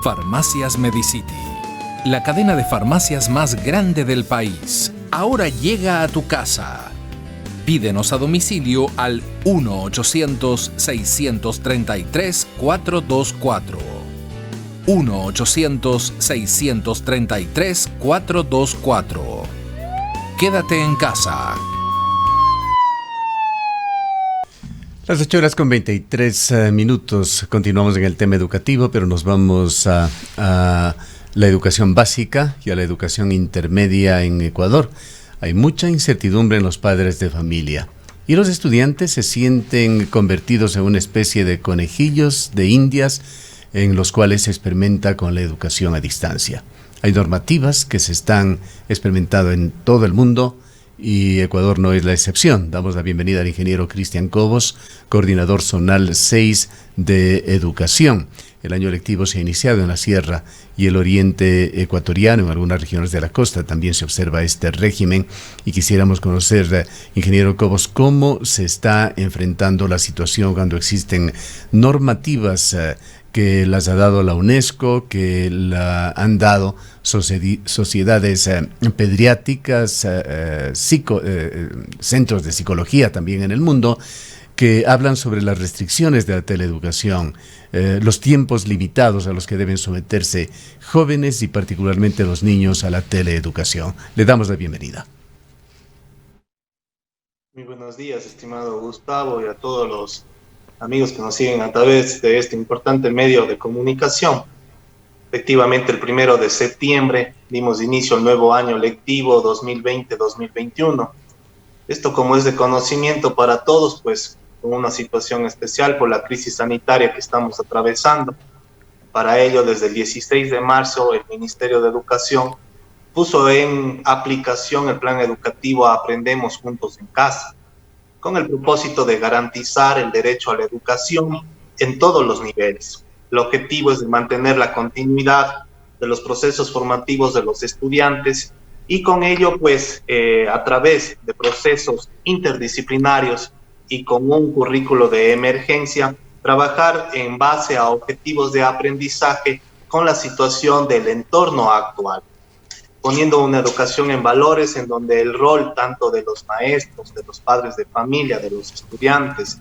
Farmacias Medicity, la cadena de farmacias más grande del país, ahora llega a tu casa. Pídenos a domicilio al 1-800-633-424. 1-800-633-424. Quédate en casa. Las 8:23 continuamos en el tema educativo, pero nos vamos a la educación básica y a la educación intermedia en Ecuador. Hay mucha incertidumbre en los padres de familia y los estudiantes se sienten convertidos en una especie de conejillos de indias en los cuales se experimenta con la educación a distancia. Hay normativas que se están experimentando en todo el mundo y Ecuador no es la excepción. Damos la bienvenida al ingeniero Cristian Cobos, coordinador zonal 6 de Educación. El año lectivo se ha iniciado en la sierra y el oriente ecuatoriano, en algunas regiones de la costa también se observa este régimen, y quisiéramos conocer, ingeniero Cobos, cómo se está enfrentando la situación cuando existen normativas que las ha dado la UNESCO, que la han dado sociedades pediátricas, centros de psicología también en el mundo, que hablan sobre las restricciones de la teleeducación, los tiempos limitados a los que deben someterse jóvenes y particularmente los niños a la teleeducación. Le damos la bienvenida. Muy buenos días, estimado Gustavo, y a todos los amigos que nos siguen a través de este importante medio de comunicación. Efectivamente, el 1 de septiembre dimos inicio al nuevo año lectivo 2020-2021. Esto, como es de conocimiento para todos, pues con una situación especial por la crisis sanitaria que estamos atravesando. Para ello, desde el 16 de marzo, el Ministerio de Educación puso en aplicación el plan educativo Aprendemos Juntos en Casa, con el propósito de garantizar el derecho a la educación en todos los niveles. El objetivo es de mantener la continuidad de los procesos formativos de los estudiantes y con ello, pues, a través de procesos interdisciplinarios y con un currículo de emergencia, trabajar en base a objetivos de aprendizaje con la situación del entorno actual, poniendo una educación en valores en donde el rol tanto de los maestros, de los padres de familia, de los estudiantes,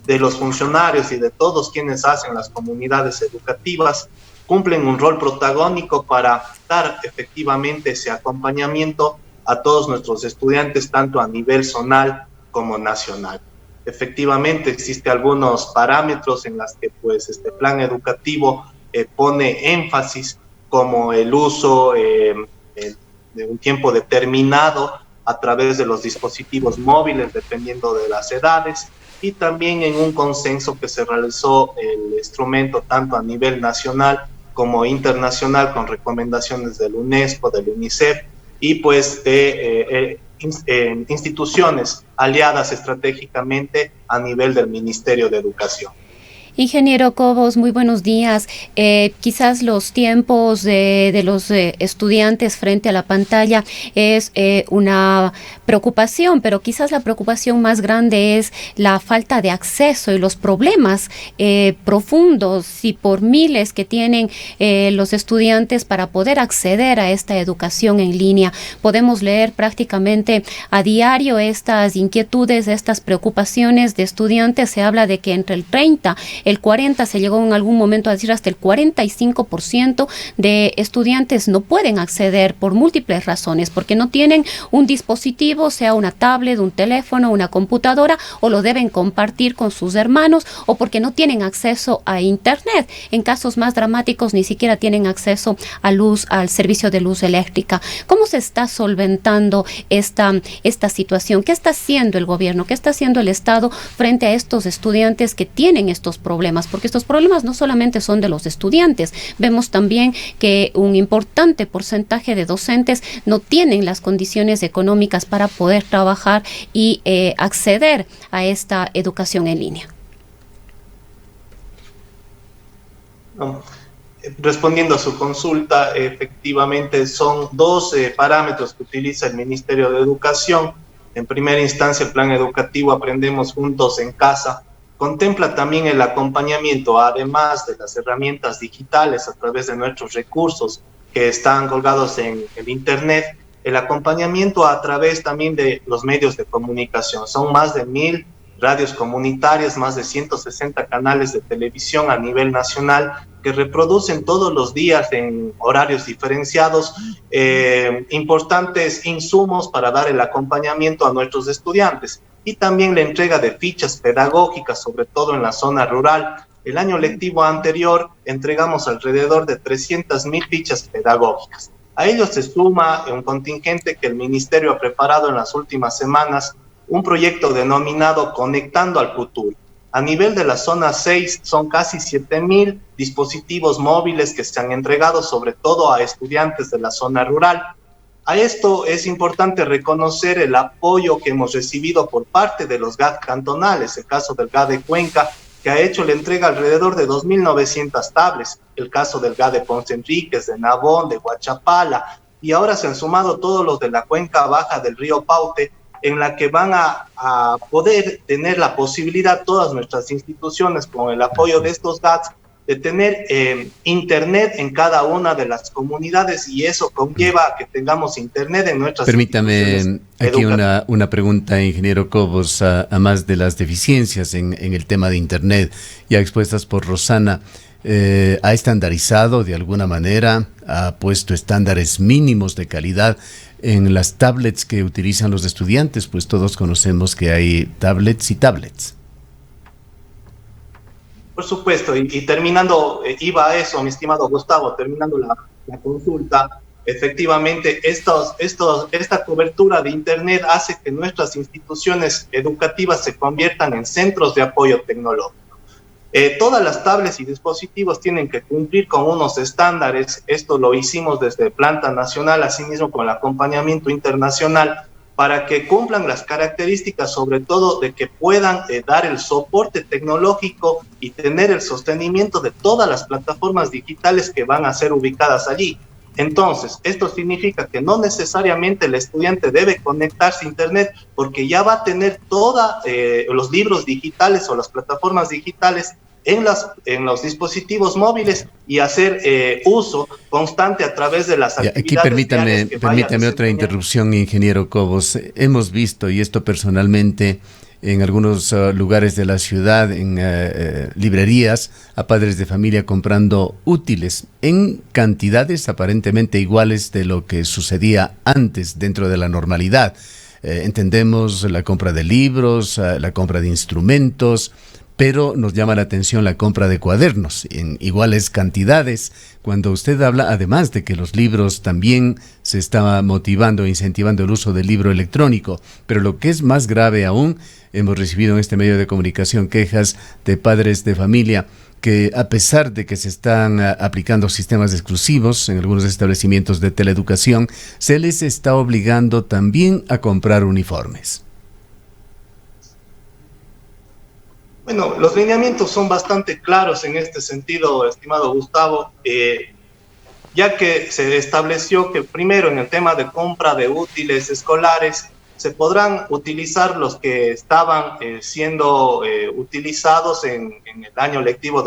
de los funcionarios y de todos quienes hacen las comunidades educativas cumplen un rol protagónico para dar efectivamente ese acompañamiento a todos nuestros estudiantes, tanto a nivel zonal como nacional. Efectivamente, existen algunos parámetros en los que pues, este plan educativo pone énfasis, como el uso de un tiempo determinado a través de los dispositivos móviles, dependiendo de las edades, y también en un consenso que se realizó el instrumento tanto a nivel nacional como internacional, con recomendaciones del UNESCO, del UNICEF y pues de instituciones aliadas estratégicamente a nivel del Ministerio de Educación. Ingeniero Cobos, muy buenos días. Quizás los tiempos de los estudiantes frente a la pantalla es una preocupación, pero quizás la preocupación más grande es la falta de acceso y los problemas profundos y por miles que tienen los estudiantes para poder acceder a esta educación en línea. Podemos leer prácticamente a diario estas inquietudes, estas preocupaciones de estudiantes. Se habla de que entre el 30, el 40, se llegó en algún momento a decir hasta el 45% de estudiantes no pueden acceder por múltiples razones, porque no tienen un dispositivo, sea una tablet, un teléfono, una computadora, o lo deben compartir con sus hermanos, o porque no tienen acceso a internet. En casos más dramáticos ni siquiera tienen acceso a luz, al servicio de luz eléctrica. ¿Cómo se está solventando esta situación? ¿Qué está haciendo el gobierno? ¿Qué está haciendo el Estado frente a estos estudiantes que tienen estos problemas? Porque estos problemas no solamente son de los estudiantes, vemos también que un importante porcentaje de docentes no tienen las condiciones económicas para poder trabajar y acceder a esta educación en línea. Respondiendo a su consulta, efectivamente son dos parámetros que utiliza el Ministerio de Educación. En primera instancia, el plan educativo Aprendemos Juntos en Casa, contempla también el acompañamiento, además de las herramientas digitales a través de nuestros recursos que están colgados en el Internet, el acompañamiento a través también de los medios de comunicación. Son más de 1000 radios comunitarias, más de 160 canales de televisión a nivel nacional que reproducen todos los días en horarios diferenciados importantes insumos para dar el acompañamiento a nuestros estudiantes, y también la entrega de fichas pedagógicas, sobre todo en la zona rural. El año lectivo anterior entregamos alrededor de 300.000 fichas pedagógicas. A ello se suma un contingente que el Ministerio ha preparado en las últimas semanas, un proyecto denominado Conectando al Futuro. A nivel de la zona 6 son casi 7.000 dispositivos móviles que se han entregado sobre todo a estudiantes de la zona rural. A esto es importante reconocer el apoyo que hemos recibido por parte de los GAD cantonales, el caso del GAD de Cuenca, que ha hecho la entrega alrededor de 2.900 tablets, el caso del GAD de Ponce Enríquez, de Nabón, de Huachapala, y ahora se han sumado todos los de la cuenca baja del río Paute, en la que van a poder tener la posibilidad todas nuestras instituciones, con el apoyo de estos GADs, de tener internet en cada una de las comunidades, y eso conlleva a que tengamos internet en nuestras Permítame aquí una pregunta, ingeniero Cobos, a más de las deficiencias en el tema de internet ya expuestas por Rosana. ¿Ha estandarizado de alguna manera, ha puesto estándares mínimos de calidad en las tablets que utilizan los estudiantes? Pues todos conocemos que hay tablets y tablets. Por supuesto, y terminando, iba a eso, mi estimado Gustavo, terminando la consulta, efectivamente esta cobertura de Internet hace que nuestras instituciones educativas se conviertan en centros de apoyo tecnológico. Todas las tablets y dispositivos tienen que cumplir con unos estándares. Esto lo hicimos desde planta nacional, asimismo con el acompañamiento internacional, para que cumplan las características, sobre todo de que puedan dar el soporte tecnológico y tener el sostenimiento de todas las plataformas digitales que van a ser ubicadas allí. Entonces, esto significa que no necesariamente el estudiante debe conectarse a Internet, porque ya va a tener todos los libros digitales o las plataformas digitales en los dispositivos móviles, y hacer uso constante a través de las actividades. Aquí permítame otra interrupción, ingeniero Cobos. Hemos visto, y esto personalmente, en algunos lugares de la ciudad, en librerías, a padres de familia comprando útiles en cantidades aparentemente iguales de lo que sucedía antes dentro de la normalidad. Entendemos la compra de libros, la compra de instrumentos, pero nos llama la atención la compra de cuadernos en iguales cantidades. Cuando usted habla, además de que los libros también se está motivando e incentivando el uso del libro electrónico, pero lo que es más grave aún, hemos recibido en este medio de comunicación quejas de padres de familia que, a pesar de que se están aplicando sistemas exclusivos en algunos establecimientos de teleeducación, se les está obligando también a comprar uniformes. Bueno, los lineamientos son bastante claros en este sentido, estimado Gustavo, ya que se estableció que primero en el tema de compra de útiles escolares se podrán utilizar los que estaban siendo utilizados en el año lectivo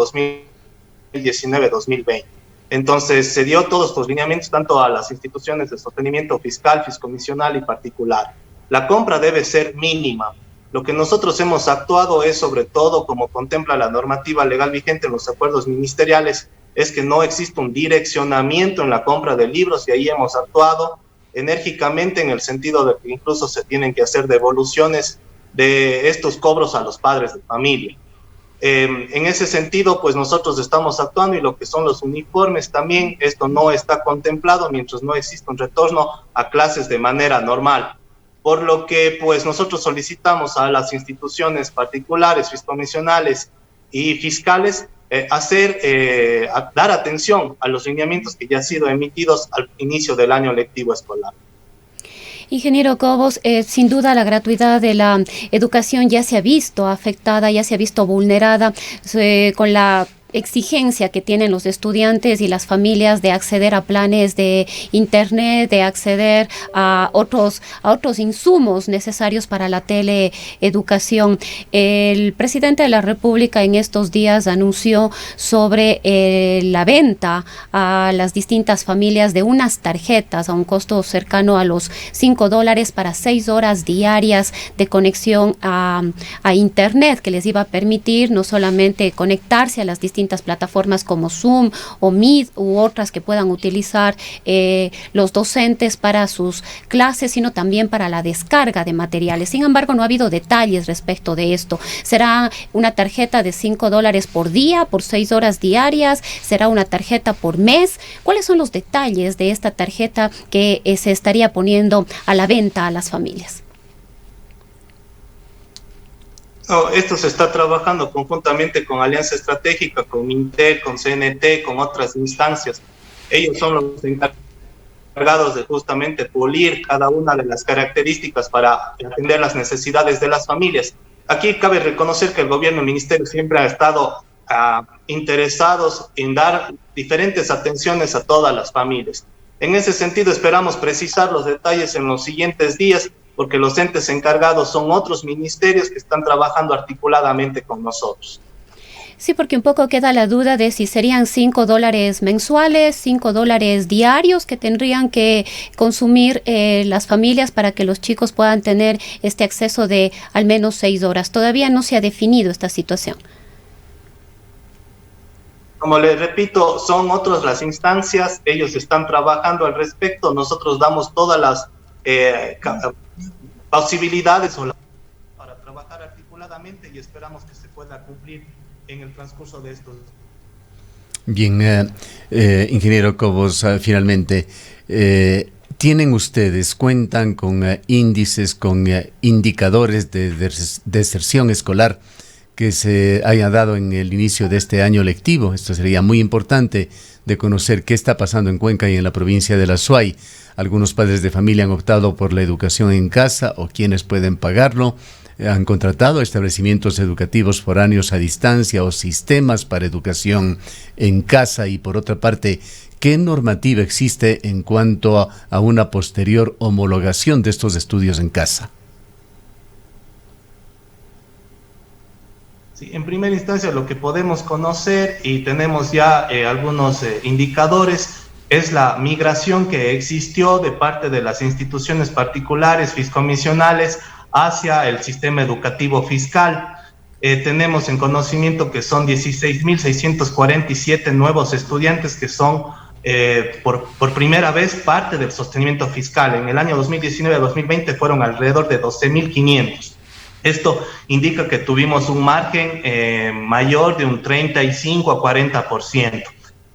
2019-2020. Entonces se dio todos estos lineamientos tanto a las instituciones de sostenimiento fiscal, fiscomisional y particular. La compra debe ser mínima. Lo que nosotros hemos actuado es, sobre todo, como contempla la normativa legal vigente en los acuerdos ministeriales, es que no existe un direccionamiento en la compra de libros, y ahí hemos actuado enérgicamente en el sentido de que incluso se tienen que hacer devoluciones de estos cobros a los padres de familia. En ese sentido, pues nosotros estamos actuando, y lo que son los uniformes también, esto no está contemplado mientras no exista un retorno a clases de manera normal. Por lo que pues nosotros solicitamos a las instituciones particulares, fiscomisionales y fiscales dar atención a los lineamientos que ya han sido emitidos al inicio del año lectivo escolar. Ingeniero Cobos, sin duda la gratuidad de la educación ya se ha visto afectada, ya se ha visto vulnerada con la exigencia que tienen los estudiantes y las familias de acceder a planes de internet, de acceder a otros insumos necesarios para la teleeducación. El presidente de la República en estos días anunció sobre la venta a las distintas familias de unas tarjetas a un costo cercano a los $5 para 6 horas diarias de conexión a internet, que les iba a permitir no solamente conectarse a las distintas plataformas como Zoom o Meet u otras que puedan utilizar los docentes para sus clases, sino también para la descarga de materiales. Sin embargo, no ha habido detalles respecto de esto. ¿Será una tarjeta de $5 por día, por 6 horas diarias? ¿Será una tarjeta por mes? ¿Cuáles son los detalles de esta tarjeta que se estaría poniendo a la venta a las familias? Esto se está trabajando conjuntamente con Alianza Estratégica, con Intel, con CNT, con otras instancias. Ellos son los encargados de justamente pulir cada una de las características para atender las necesidades de las familias. Aquí cabe reconocer que el gobierno, el ministerio siempre ha estado interesados en dar diferentes atenciones a todas las familias. En ese sentido, esperamos precisar los detalles en los siguientes días, porque los entes encargados son otros ministerios que están trabajando articuladamente con nosotros. Sí, porque un poco queda la duda de si serían $5 mensuales, $5 diarios que tendrían que consumir las familias para que los chicos puedan tener este acceso de al menos 6 horas. Todavía no se ha definido esta situación. Como les repito, son otras las instancias, ellos están trabajando al respecto, nosotros damos todas las posibilidades para trabajar articuladamente y esperamos que se pueda cumplir en el transcurso de estos. Bien, ingeniero Cobos, finalmente, cuentan con índices, con indicadores de deserción escolar que se haya dado en el inicio de este año lectivo. Esto sería muy importante de conocer qué está pasando en Cuenca y en la provincia de la Azuay. Algunos padres de familia han optado por la educación en casa o quienes pueden pagarlo. Han contratado establecimientos educativos foráneos a distancia o sistemas para educación en casa. Y por otra parte, ¿qué normativa existe en cuanto a una posterior homologación de estos estudios en casa? Sí, en primera instancia lo que podemos conocer y tenemos ya algunos indicadores es la migración que existió de parte de las instituciones particulares fiscomisionales hacia el sistema educativo fiscal. Tenemos en conocimiento que son 16.647 nuevos estudiantes que son por primera vez parte del sostenimiento fiscal. En el año 2019-2020 fueron alrededor de 12.500. Esto indica que tuvimos un margen mayor de un 35 a 40%.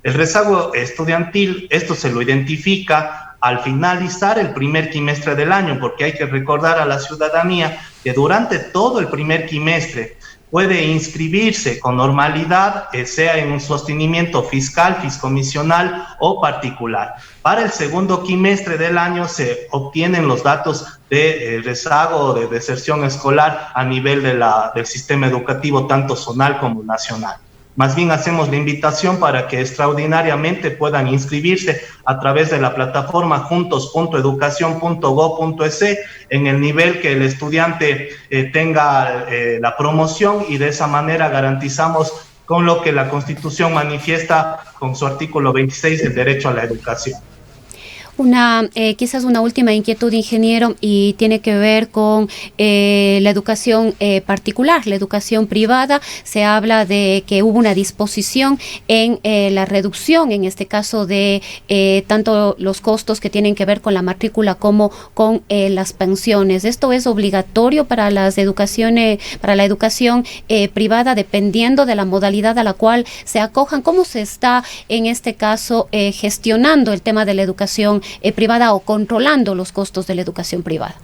El rezago estudiantil, esto se lo identifica al finalizar el primer quimestre del año, porque hay que recordar a la ciudadanía que durante todo el primer quimestre puede inscribirse con normalidad, sea en un sostenimiento fiscal, fiscomisional o particular. Para el segundo quimestre del año se obtienen los datos de rezago o de deserción escolar a nivel del sistema educativo, tanto zonal como nacional. Más bien hacemos la invitación para que extraordinariamente puedan inscribirse a través de la plataforma juntos.educacion.go.es en el nivel que el estudiante tenga la promoción, y de esa manera garantizamos con lo que la Constitución manifiesta con su artículo 26 el derecho a la educación. Quizás una última inquietud, ingeniero, y tiene que ver con la educación particular, la educación privada. Se habla de que hubo una disposición en la reducción, en este caso, de tanto los costos que tienen que ver con la matrícula como con las pensiones. ¿Esto es obligatorio para la educación privada, dependiendo de la modalidad a la cual se acojan? ¿Cómo se está, en este caso, gestionando el tema de la educación privada o controlando los costos de la educación privada?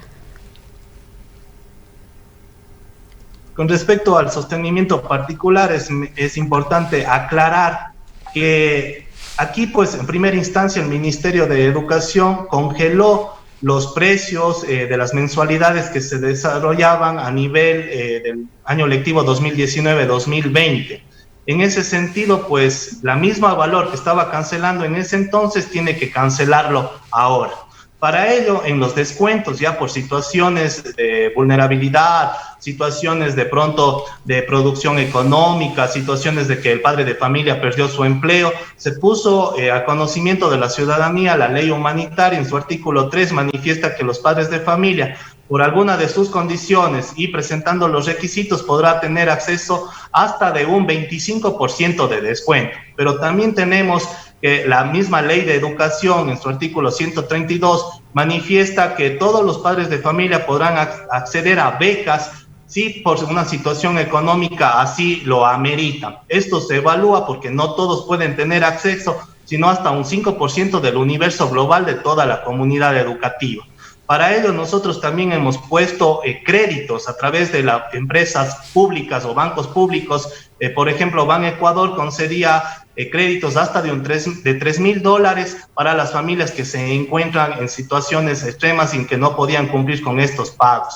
Con respecto al sostenimiento particular, es importante aclarar que aquí, pues, en primera instancia, el Ministerio de Educación congeló los precios de las mensualidades que se desarrollaban a nivel del año lectivo 2019-2020. En ese sentido, pues la misma valor que estaba cancelando en ese entonces tiene que cancelarlo ahora. Para ello, en los descuentos ya por situaciones de vulnerabilidad, situaciones de pronto de producción económica, situaciones de que el padre de familia perdió su empleo, se puso a conocimiento de la ciudadanía la ley humanitaria. En su artículo 3 manifiesta que los padres de familia, por alguna de sus condiciones y presentando los requisitos, podrá tener acceso hasta de un 25% de descuento. Pero también tenemos que la misma ley de educación, en su artículo 132, manifiesta que todos los padres de familia podrán acceder a becas si por una situación económica así lo ameritan. Esto se evalúa porque no todos pueden tener acceso, sino hasta un 5% del universo global de toda la comunidad educativa. Para ello nosotros también hemos puesto créditos a través de las empresas públicas o bancos públicos. Por ejemplo, Ban Ecuador concedía créditos hasta de $3,000 para las familias que se encuentran en situaciones extremas y que no podían cumplir con estos pagos.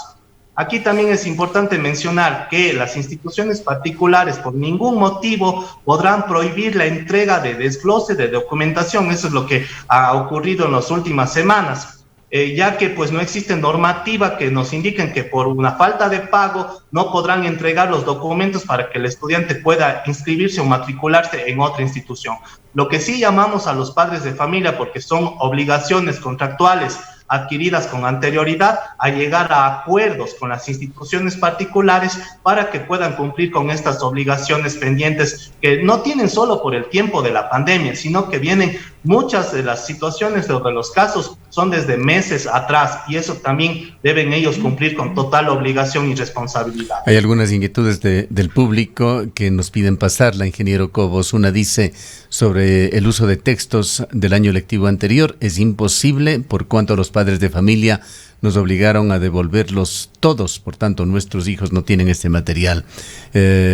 Aquí también es importante mencionar que las instituciones particulares por ningún motivo podrán prohibir la entrega de desglose de documentación. Eso es lo que ha ocurrido en las últimas semanas. Ya que pues no existe normativa que nos indiquen que por una falta de pago no podrán entregar los documentos para que el estudiante pueda inscribirse o matricularse en otra institución. Lo que sí llamamos a los padres de familia, porque son obligaciones contractuales adquiridas con anterioridad, a llegar a acuerdos con las instituciones particulares para que puedan cumplir con estas obligaciones pendientes que no tienen solo por el tiempo de la pandemia, sino que vienen muchas de las situaciones de los casos son desde meses atrás, y eso también deben ellos cumplir con total obligación y responsabilidad. Hay algunas inquietudes del público que nos piden pasarla, ingeniero Cobos. Una dice sobre el uso de textos del año lectivo anterior. Es imposible por cuanto los padres de familia nos obligaron a devolverlos todos, por tanto nuestros hijos no tienen este material.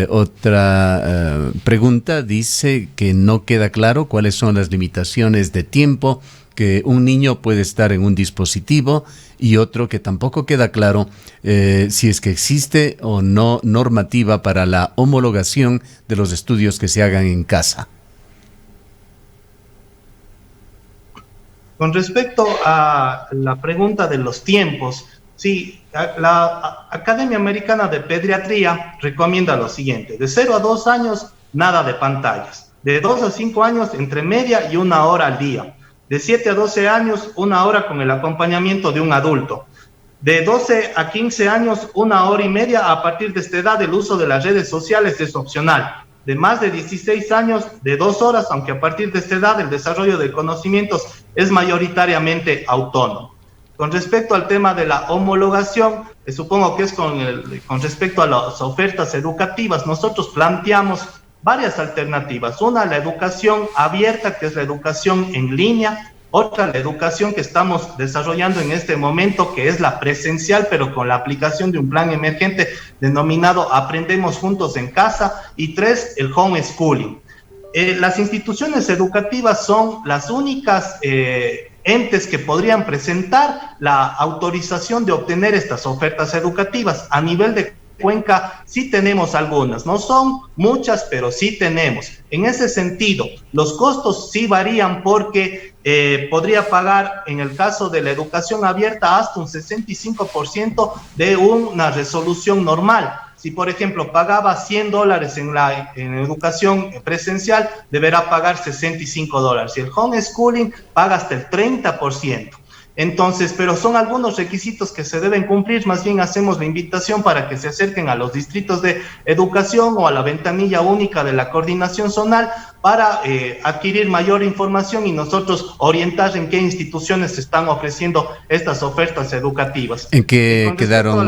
Otra pregunta dice que no queda claro cuáles son las limitaciones de tiempo que un niño puede estar en un dispositivo, y otro que tampoco queda claro si es que existe o no normativa para la homologación de los estudios que se hagan en casa. Con respecto a la pregunta de los tiempos, sí, la Academia Americana de Pediatría recomienda lo siguiente: de 0 a 2 años, nada de pantallas; de 2 a 5 años, entre media y 1 hora al día; de 7 a 12 años, 1 hora con el acompañamiento de un adulto; de 12 a 15 años, 1 hora y media. A partir de esta edad, el uso de las redes sociales es opcional. De más de 16 años, de 2 horas, aunque a partir de esta edad el desarrollo de conocimientos es mayoritariamente autónomo. Con respecto al tema de la homologación, supongo que es con respecto a las ofertas educativas. Nosotros planteamos varias alternativas. Una, la educación abierta, que es la educación en línea. Otra, la educación que estamos desarrollando en este momento, que es la presencial, pero con la aplicación de un plan emergente denominado Aprendemos Juntos en Casa. Y 3, el homeschooling. Las instituciones educativas son las únicas entes que podrían presentar la autorización de obtener estas ofertas educativas. A nivel de Cuenca sí tenemos algunas, no son muchas, pero sí tenemos. En ese sentido, los costos sí varían porque podría pagar, en el caso de la educación abierta, hasta un 65% de una resolución normal. Si, por ejemplo, pagaba $100 en educación presencial, deberá pagar $65. Y el homeschooling paga hasta el 30%. Entonces, pero son algunos requisitos que se deben cumplir. Más bien hacemos la invitación para que se acerquen a los distritos de educación o a la ventanilla única de la coordinación zonal para adquirir mayor información y nosotros orientar en qué instituciones se están ofreciendo estas ofertas educativas. ¿En qué quedaron,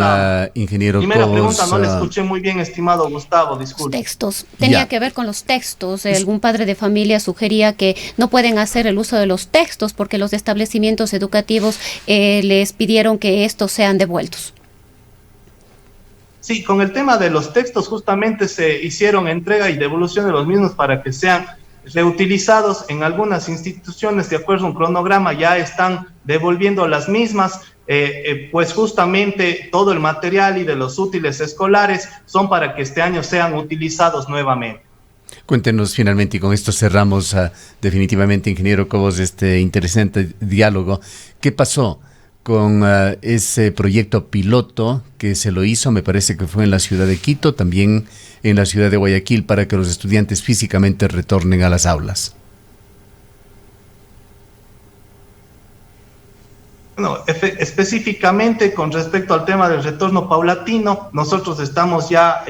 ingeniero Cobos? Primera pregunta, no le escuché muy bien, estimado Gustavo, disculpe. Los textos, tenía que ver con los textos. Algún padre de familia sugería que no pueden hacer el uso de los textos porque los establecimientos educativos les pidieron que estos sean devueltos. Sí, con el tema de los textos justamente se hicieron entrega y devolución de los mismos para que sean reutilizados en algunas instituciones. De acuerdo a un cronograma ya están devolviendo las mismas, pues justamente todo el material y de los útiles escolares son para que este año sean utilizados nuevamente. Cuéntenos finalmente, y con esto cerramos definitivamente, ingeniero Cobos, este interesante diálogo. ¿Qué pasó con ese proyecto piloto que se lo hizo, me parece que fue en la ciudad de Quito, también en la ciudad de Guayaquil, para que los estudiantes físicamente retornen a las aulas? Bueno, específicamente con respecto al tema del retorno paulatino, nosotros estamos ya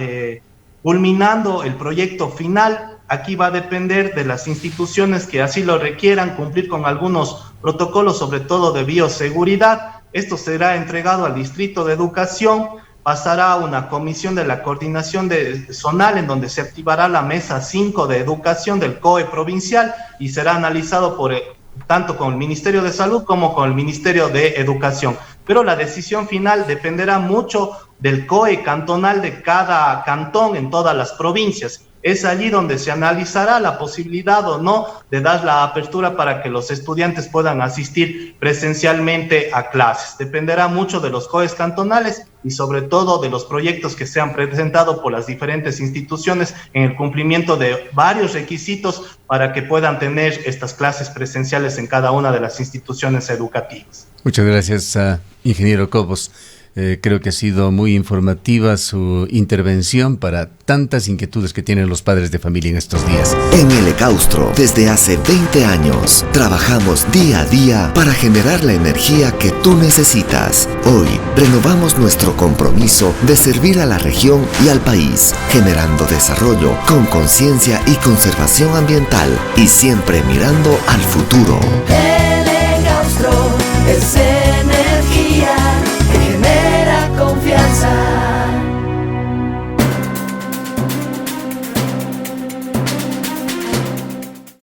culminando el proyecto final. Aquí va a depender de las instituciones que así lo requieran, cumplir con algunos protocolos, sobre todo de bioseguridad. Esto será entregado al Distrito de Educación, pasará a una comisión de la coordinación zonal, en donde se activará la mesa 5 de educación del COE provincial y será analizado tanto con el Ministerio de Salud como con el Ministerio de Educación. Pero la decisión final dependerá mucho del COE cantonal de cada cantón en todas las provincias. Es allí donde se analizará la posibilidad o no de dar la apertura para que los estudiantes puedan asistir presencialmente a clases. Dependerá mucho de los COEs cantonales y sobre todo de los proyectos que se han presentado por las diferentes instituciones en el cumplimiento de varios requisitos para que puedan tener estas clases presenciales en cada una de las instituciones educativas. Muchas gracias, ingeniero Cobos. Creo que ha sido muy informativa su intervención para tantas inquietudes que tienen los padres de familia en estos días. En el Ecaustro, desde hace 20 años, trabajamos día a día para generar la energía que tú necesitas. Hoy, renovamos nuestro compromiso de servir a la región y al país, generando desarrollo con conciencia y conservación ambiental y siempre mirando al futuro.